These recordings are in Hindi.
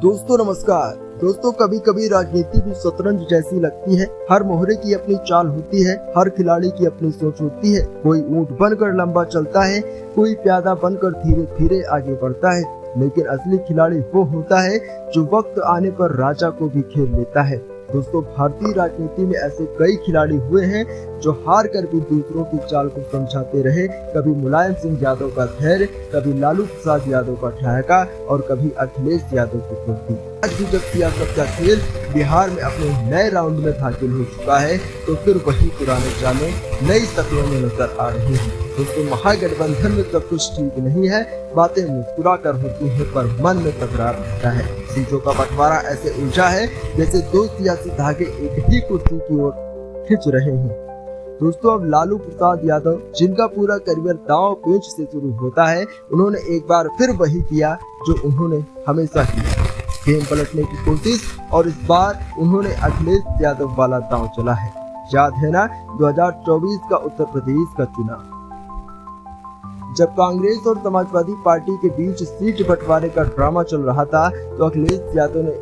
दोस्तों नमस्कार। दोस्तों कभी कभी राजनीति भी शतरंज जैसी लगती है। हर मोहरे की अपनी चाल होती है, हर खिलाड़ी की अपनी सोच होती है। कोई ऊंट बनकर लंबा चलता है, कोई प्यादा बनकर धीरे धीरे आगे बढ़ता है, लेकिन असली खिलाड़ी वो होता है जो वक्त आने पर राजा को भी खेल लेता है। दोस्तों भारतीय राजनीति में ऐसे कई खिलाड़ी हुए हैं जो हार कर भी दूसरों की चाल को समझाते रहे। कभी मुलायम सिंह यादव का धैर्य, कभी लालू प्रसाद यादव का ठहाका और कभी अखिलेश यादव की कुर्सी। आज भी जब सियासत का खेल बिहार में अपने नए राउंड में दाखिल हो चुका है तो फिर वही पुराने चालें नई शक्लों में नजर आ रही हैं। दोस्तों महागठबंधन में सब कुछ ठीक नहीं है, बातें मुस्कुरा कर होती हैं पर मन में तकरार रहता है। सीटों का बंटवारा ऐसे उलझा है जैसे दो सियासी धागे एक ही कुर्सी की ओर खिंच रहे हैं। दोस्तों अब लालू प्रसाद यादव, जिनका पूरा करियर दांव पेच से शुरू होता है, उन्होंने एक बार फिर वही किया जो उन्होंने हमेशा किया, गेम पलटने की कोशिश। और इस बार उन्होंने अखिलेश यादव वाला दांव चला है। याद है ना 2024 का उत्तर प्रदेश का चुनाव, जब कांग्रेस और समाजवादी पार्टी के बीच सीट बंटवारे का ड्रामा चल रहा था तो अखिलेश यादव ने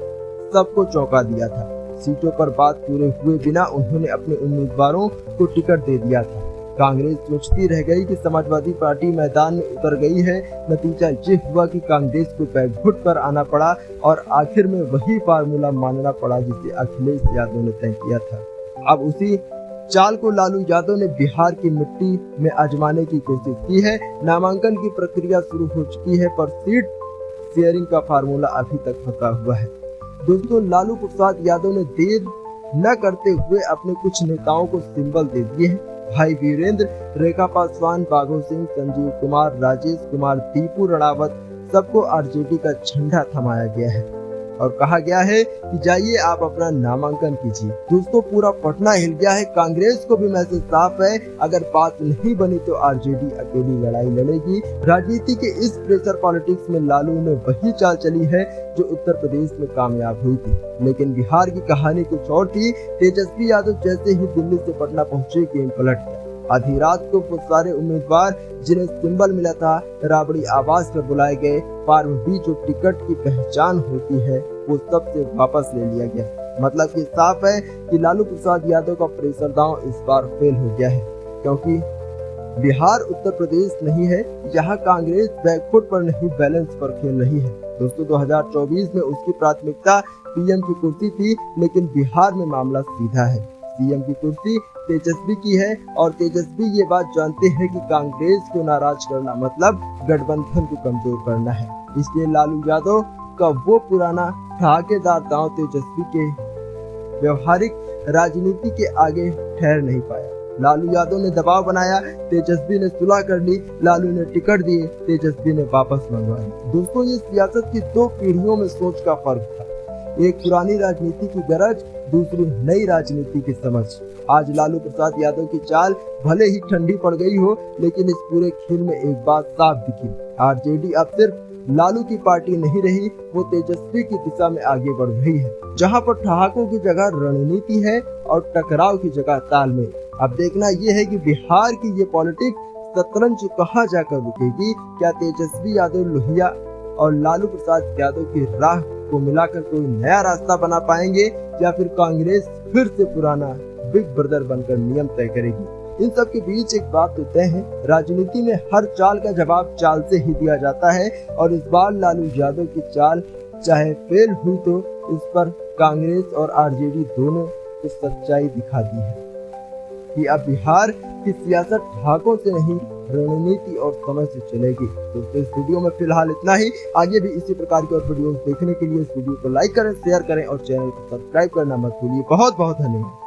सबको चौंका दिया था। सीटों पर बात पूरे हुए बिना उन्होंने अपने उम्मीदवारों को टिकट दे दिया था। कांग्रेस सोचती रह गई कि समाजवादी पार्टी मैदान में उतर गई है। नतीजा ये हुआ कि कांग्रेस को बैकफुट पर आना पड़ा और आखिर में वही फार्मूला मानना पड़ा जिसे अखिलेश यादव ने तय किया था। अब उसी चाल को लालू यादव ने बिहार की मिट्टी में आजमाने की कोशिश की है। नामांकन की प्रक्रिया शुरू हो चुकी है पर सीट शेयरिंग का फार्मूला अभी तक फंसा हुआ है। दोस्तों लालू प्रसाद यादव ने देर न करते हुए अपने कुछ नेताओं को सिंबल दे दिए हैं। भाई वीरेंद्र, रेखा पासवान, बाघो सिंह, संजीव कुमार, राजेश कुमार, दीपू राणावत, सबको आरजेडी का झंडा थमाया गया है और कहा गया है कि जाइए आप अपना नामांकन कीजिए। दोस्तों पूरा पटना हिल गया है। कांग्रेस को भी मैसेज साफ है, अगर बात नहीं बनी तो आरजेडी अकेली लड़ाई लड़ेगी। राजनीति के इस प्रेशर पॉलिटिक्स में लालू ने वही चाल चली है जो उत्तर प्रदेश में कामयाब हुई थी, लेकिन बिहार की कहानी कुछ और थी। तेजस्वी यादव जैसे ही दिल्ली से पटना पहुंचे, गेम पलट गया। आधी रात को वो सारे उम्मीदवार जिन्हें सिंबल मिला था राबड़ी आवाज पर बुलाए गए। फॉर्म बी जो टिकट की पहचान होती है वो सबसे वापस ले लिया गया। मतलब कि साफ है कि लालू प्रसाद यादव का प्रेशर दांव इस बार फेल हो गया है, क्योंकि बिहार उत्तर प्रदेश नहीं है। यहाँ कांग्रेस बैकफुट पर नहीं बैलेंस पर खेल रही है। दोस्तों 2024 में उसकी प्राथमिकता पीएम की कुर्सी थी, लेकिन बिहार में मामला सीधा है। सीएम की कुर्सी तेजस्वी की है और तेजस्वी ये बात जानते हैं कि कांग्रेस को नाराज करना मतलब गठबंधन को कमजोर करना है। इसलिए लालू यादव का वो पुराना ठहाकेदार दांव तेजस्वी के व्यवहारिक राजनीति के आगे ठहर नहीं पाया। लालू यादव ने दबाव बनाया, तेजस्वी ने सुलह कर ली। लालू ने टिकट दिए, तेजस्वी ने वापस मंगवाई। दोस्तों ये सियासत की दो पीढ़ियों में सोच का फर्क था। एक पुरानी राजनीति की गरज, दूसरी नई राजनीति की समझ। आज लालू प्रसाद यादव की चाल भले ही ठंडी पड़ गई हो, लेकिन इस पूरे खेल में एक बात साफ दिखी, आरजेडी अब सिर्फ लालू की पार्टी नहीं रही, वो तेजस्वी की दिशा में आगे बढ़ रही है। जहां पर ठहाकों की जगह रणनीति है और टकराव की जगह तालमेल। अब देखना ये है कि बिहार की ये पॉलिटिक्स शतरंज कहां जाकर रुकेगी। क्या तेजस्वी यादव लोहिया और लालू प्रसाद यादव की राह को मिलाकर कोई नया रास्ता बना पाएंगे, या फिर कांग्रेस फिर से पुराना बिग ब्रदर बनकर नियम तय करेगी। इन सब के बीच एक बात तो तय है, राजनीति में हर चाल का जवाब चाल से ही दिया जाता है और इस बार लालू यादव की चाल चाहे फेल हुई तो उस पर कांग्रेस और आरजेडी दोनों को सच्चाई दिखा दी है कि अब बिहार की सियासत ढाकों से नहीं रणनीति और समझ से चलेगी। तो इस वीडियो में फिलहाल इतना ही। आगे भी इसी प्रकार की और वीडियोस देखने के लिए इस वीडियो को लाइक करें, शेयर करें और चैनल को सब्सक्राइब करना मत भूलिए। बहुत बहुत धन्यवाद।